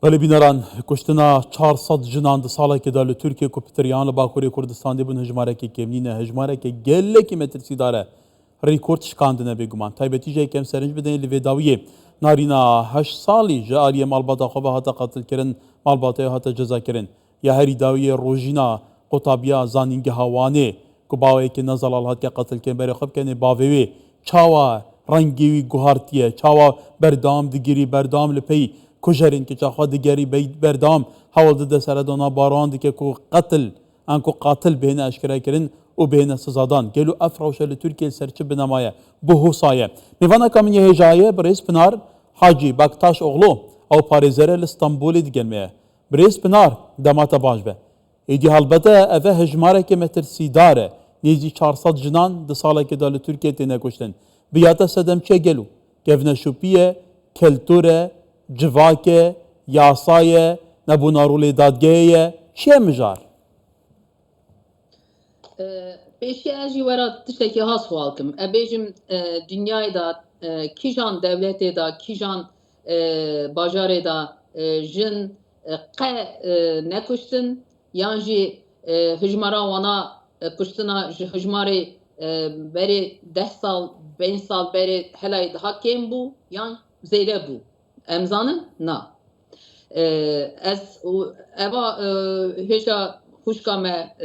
Veli binaran kuştina 400 jinan di salekê de li Tirkiye ku Piteryan li Bakurê Kurdistanê bûn hejmarekê kevnîne hejmarekê gelekî metirsîdar e rêkord şikandine bêguman. Taybetî jî yekem serinc bidin li vê dawiyê narîna 8 salî ji aliyê malbata xwe ve hate qetilkirin malbataya hate cezakirin. Ya herî dawiyê rojîna qotabiya zanîngeha Wanê ku bawekî nezalal hatiye qetilkirin berê xwe bikenê bavê wê çawa rengê wî guhartiye çawa berdam digirî berdam li pey kujerên ki çaxwe digerî berdam hewl dide seredana baran dike ku qetil an ku qatil bêhne eşkerekirin û bêhne sizadan. Gelo ev rewşa li Tirkiye serçi binemaye bu husaye. Mêvaneka min yê hêjaye Birêz Pinar Hacî Bektaş oğlu ew parêzere li Stenbolê digelmeye. Birêz Pinar demata baş be. Êdî helbete ev e hejmarekê metirsîdar e. Nêzî 400 jinan di salekê de li Tirkiye têne kuştin. Biyata sedem çê gelo. Kevneşûpiye, keltûre, civake, yasaye, nebûna rolê dadgehê çiye mijar? Pêşî ez jî wera tiştekî has xwalkim. Em bêjim dünyayê da kîjan devletê da kîjan bajarê da jin qe nekuştin yan jî hejmara wana kuştina ji hejmarê berê 10 sal 5 sal berê helayê daha kêm bû yan zêde bû. Em zanin? Na. Ez eva hêja xuşka me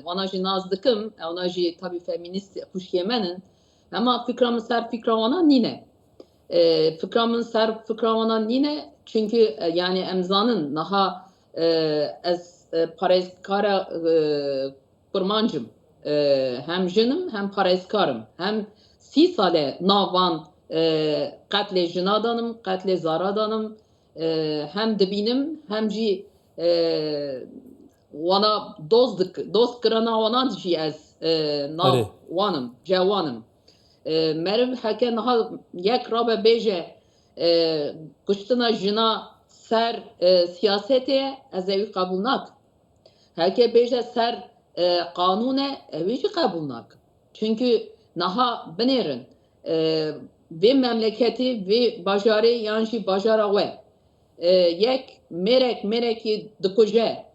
wana jî naz dikim, ewna jî tabî feminîst xuşkê me nin, hema fikra min ser fikra wana nîne. Fikra min ser fikra wana nîne çünkü yani em zanin niha ez parêzkara kurmancim. Hem jinim hem parêzkarım. Hem 30 sale nav van qetlê jina danim, qetlê zara danim, hem dibînim hem jî wana dost kirina wana jî ez nav wanim, cewanim. Meriv heke niha yek rabe bêje kuştina jina ser siyasetê ez ê wî qebûl nakim. Heke bêje ser qanûne ew ê jî qebûl nakim. Çünkü niha binêrin vê memleketê vê bajarê yan jî bajara we yek mêrekî dikuje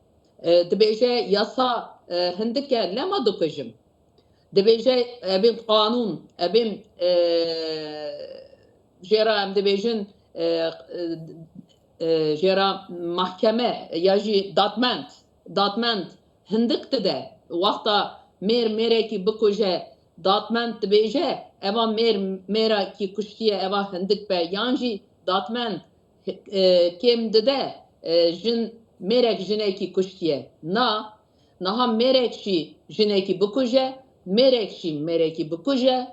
dibêje yasa hindike lema dikujim. Dibêje evên qanûn evên jêra em dibêjin jêra mahkeme ya jî datmend hindik dide wexta mêrekî bikuje datmend dibêje eva mêrekî kuştiye eva hindik be yan jî datmend kêm dide jin mêrek jinekî kuştiye. Na niha mêrek jî jinekî bikuje mêrek jî mêrekî bikuje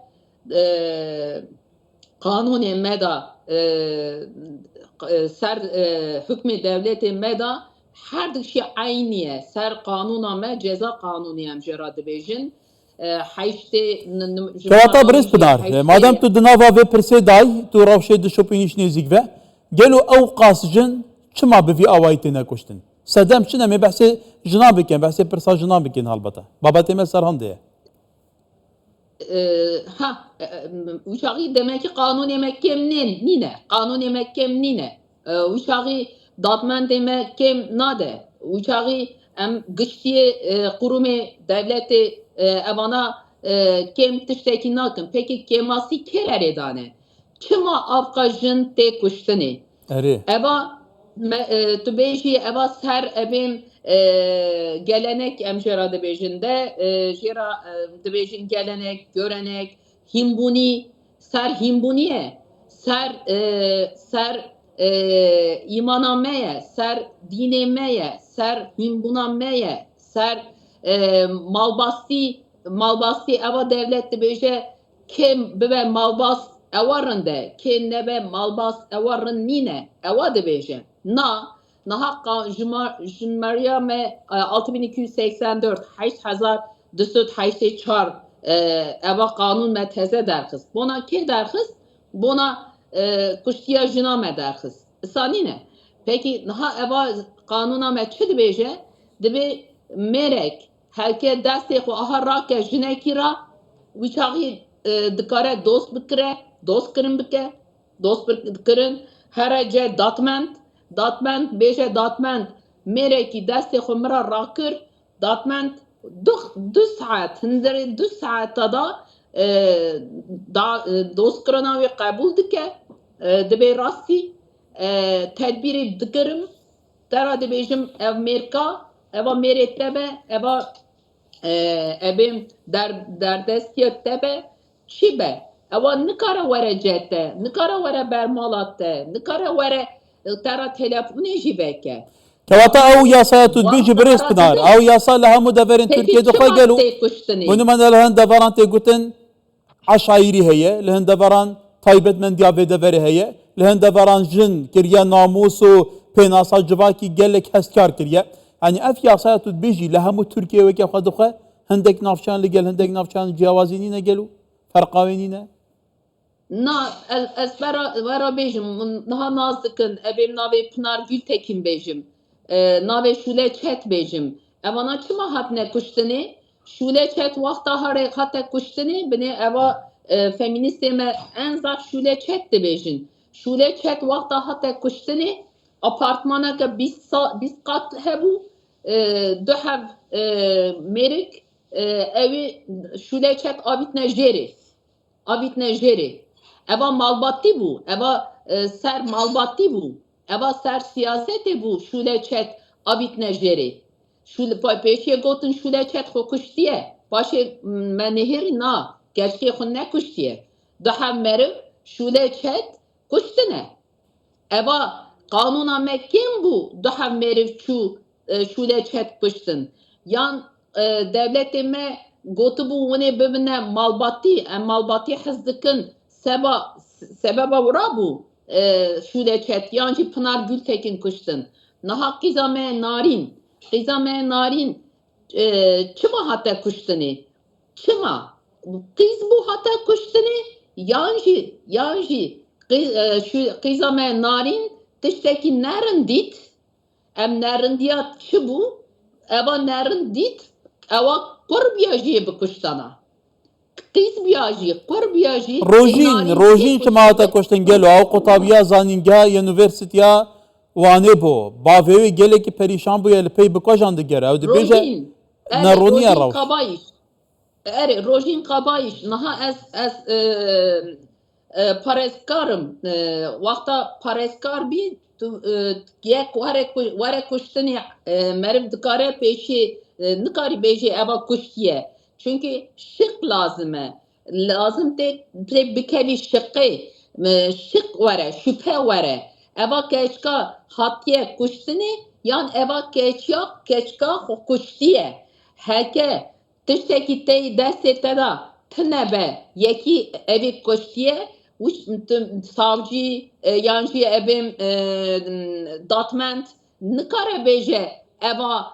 qanûnê me da ser hükmê devletê me da her dişî aynî ser qanûna me ceza qanûnî em jêra dibêjin. Kewata Birêz Pinar, madem tu di nava vê pirsê day, tu rewşê dişopînîş nêzik ve, gelo ew qas jin çima bi vî awayî têne kuştin? Sedem çi ne em ê behsê jina bikin, behsê pirsa jina bikin helbete. Babetê me serhan diye. Uşağı demek ki qanûnê me kêm nîne. Qanûnê me kêm nîne. Uşağı datmendê me kêm nade. Uşağı em giştiye qurumê devletê evana kêm tiştekî nakin. Peki kêmasî kê erê dane? Çima avqa jin tê kuştinê? Eva tu bêjî eva ser evên gelenek em jêra dibêjin de jêra dibêjin gelenek, görenek, hînbûnî, ser hînbûnî ye, ser îmana me ye, ser dînê me ye, ser hînbûna me ye, ser malbastî eva devlet dibêje kêm bibe malbast ewarin de, kê nebe malbast ewarin nîne, ewa dibêje. Na niha jinmeriya me 6284 8284 eva qanûn me teze derxist. Bona kê derxist? Bona kuştiya jina me derxist. Sanîne. Peki niha eva qanûna me çi dibêje? Dibê mêrek herkê destê xwe aha rake jinekî ra wîçaxî dikare dost bikire, dost kirin bike, dost kirin herece datmend datment bêje datment mêrekî destê xwe min re rakir, datment du saet hinderê du saeta da dozkirina wê qebûl dike, dibe rastî tedbîrê dikirim, dera dibêjim ev mêrka, eva mêrê te be, eva ebêm derdestiya te be, çi be? Ewa nikare were cete, nikare were bermala te, nikare were tera telefonê jî veke. Kevata ew yasaya tu dibêjî birêz Pinar. Ew yasa li hemû deverên Tirkiyeyê dixwe gel û hûn me li hin deveran tê gotin eşaîrî heye, li hin deveran taybetmendiya vê deverê heye, li hin deveran jin kiriye namûs û pênasa civakî gelek hezkar kiriye. Yani ev yasaya tu dibêjî li hemû Tirkiye weke xwe dixwe hindek navçeyan li gel hindek navçeyan ciyawazî nîne gel û ferqawê nîne? Na ez wera bêjim niha naz dikin ebêm navê Pinar Gültekin bêjim. Navê Şûle Çet bêjim. Evana çima hatine kuştinê? Şûle Çet wexta herê hate kuştinê binê eva feministê me en zaf Şûle Çet dibêjin. Şûle Çet wexta hate kuştinê apartmaneke 20 qat hebû, du hev mêrik, evê Şûle Çet avîtine jêrê. Avîtine jêrê. Eva malbatî bû, eva ser malbatî bû, eva ser siyasetê bû Şûle Çet avîtine jêrê. Pêşiye gotin Şûle Çet xwe kuştiye, paşê me nihêrî na, gerçekê xwe nekuştiye. Du hev meriv Şûle Çet kuştine. Eva qanûna me kêm bû du hev meriv çû Şûle Çet kuştin. Yan devletê me gotibû hûnê bibine malbatî, em malbatî hez dikin sebeba wira bû Şûle Çet yan jî Pinar Gültekin kuştin. Niha qîza me narîn, qîza me narîn çima hate kuştinê? Çima? Qîz bû hate kuştinê yan jî qîza me narîn tiştekî nerin dît, em nerindiya çi bû? Eva nerin dît, ewa qurbiya jî bikuştana. Qîz biya jî, qurbiya jî Rojîn çima hate kuştin gelo ew qutabîya zanîngeha Üniversiteya Wanê bû. Bavê wê gelekî perîşan bûye li pey bikojan digere. Ew dibêje neroniya rew. Erê Rojîn Qabayîş niha ez parêzkarim. Wexta parêzkar bî yek were kuştinê meriv dikare pêşî nikarî bêjî eva kuştiye. Çünkü şık lazım e. Lazım te bikevî şıkkê. Şık were, şüphe were. Eva keçka hatiye kuştinê yan eva keçka xwe kuştiye. Heke tiştekî te destê te da tune be yekî evê kuştiye savcî yan jî ebêm datment nikare bêje eva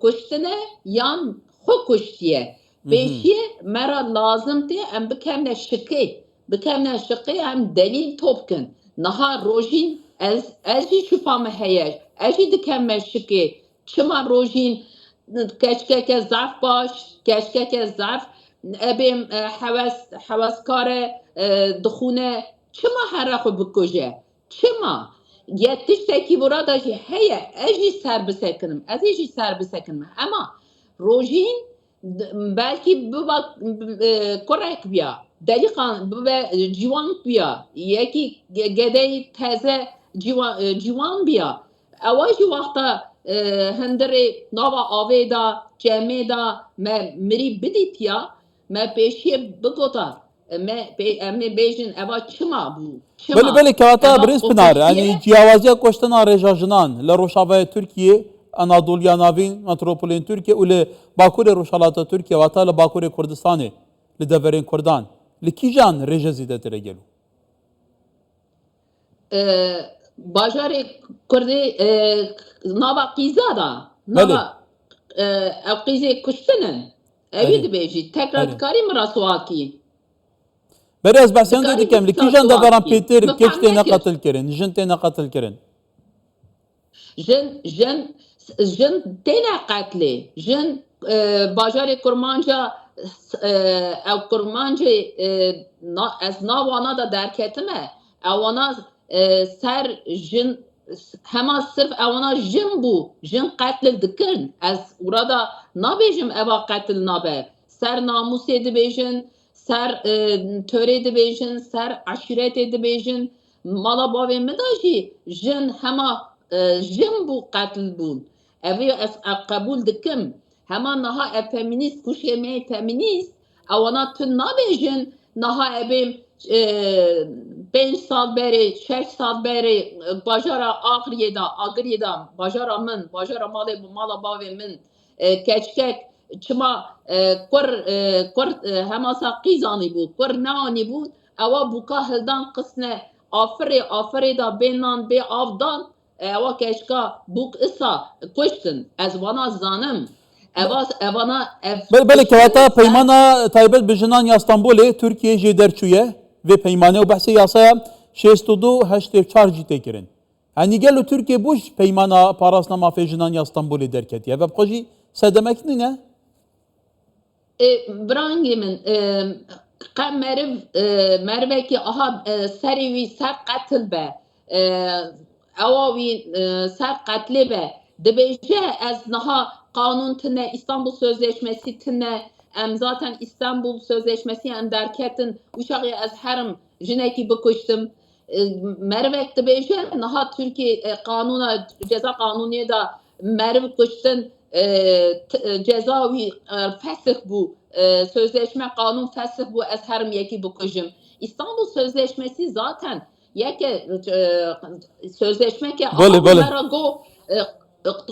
kuştine yan xwe kuştiye. Pêşiye me ra lazim tê em bikevne şiqê em delîl topkin. Niha rojîn ez jî şüpha me heye, ez jî dikem me şiqê. Çima rojîn keçkeke zaf baş, keçkeke zaf ebêm heweskare dixûne, çima here xwe bikuje? Çima? Ye tiştekî wira da jî heye, ez jî ser bisekinim, ez ê jî ser bisekinim. Ema rojîn belkî biba kurek biya, deliqan bibe ciwan biya, yekî gedeyî teze ciwan biya. Ewa jî wexta hindirê nava avê da, cemê da me mirî bidîtiya, me pêşiye bigota. Em ê bêjin eva çima bû? Belê kevata birêz Pinar, yanî ciyawaziya koştina rêja jinan li Rojavayê Tirkiye, Anadoluya navîn metropolên Tirkiye û li Bakurê Rojhilatê Tirkiye wata li Bakurê Kurdistanê li deverên Kurdan li kîjan rêje zêdetir e gelo? Bajarê Kurdê nava qîza da, nava ew qîzê kuştinin, evî dibêjî. Tekrar dikarî min raswakî? Berê ez behsendê dikem li kîjan deveran pêtir keç tê neqetil kirin, jin tê neqetil kirin? Jin têne qetlê. Jin bajarê Kurmanca ew Kurmancê ez nav wana da derketime, ew wana ser jin hema sırf evana jin bu, jin katil dikin. Ez orada nabejim eva katil nabe. Ser namus edibejin, ser töre edibejin, ser aşiret edibejin. Mala bavê min da jî jin hema jin bu katil bûn. Evê ez qebûl dikim. Hema niha feminist kuşê me feminist ewana tu nabêjin niha ebê 5 sal berê 6 sal berê bajara Agiriyê da bajara min bajara malê mala bavê min keçkek çima kur hemasa qîzanî bû kur neanî bû ewa bûka hildan qisne afirê da bênan bê avdan ewa keçka bûk îsa kuştin ez vana zanim evana بله که حتی پیمان تایبت به جنان استانبول ترکیه جی درچویه و پیمانه و بحث یاسا 6284 جی تکرین. hani gel Türkiye bu peymana parasına mafya jinan İstanbul'u derket ya ve proje sedemek ne? Brangimin merveki aha serivi ser katil be evavi ser katli be dibece ez naha kanun tine İstanbul Sözleşmesi tine zaten İstanbul Sözleşmesi em derketin uşağı ez herim jineki bikuştum mervek dibece naha Türkiye kanuna ceza kanuniye da merv kuştun cezavi fesih bu sözleşme kanun fesih bu ez herim yeki bikuşum İstanbul Sözleşmesi zaten yeke sözleşme ki go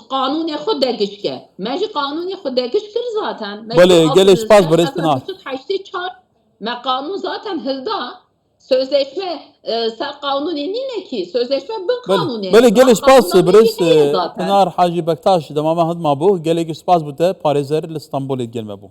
قانون خود درگش که مجی قانون خود درگش کرد زاتن بله گلش پاس برستنا ما قانون zaten hızda sözleşme ser kanuni ne ki sözleşme bu kanuni بله گلش پاس برست پنار حاجی بکتاش دمام هد ما بو گلش پاس بوده پاريزر لإسطنبول gelme bu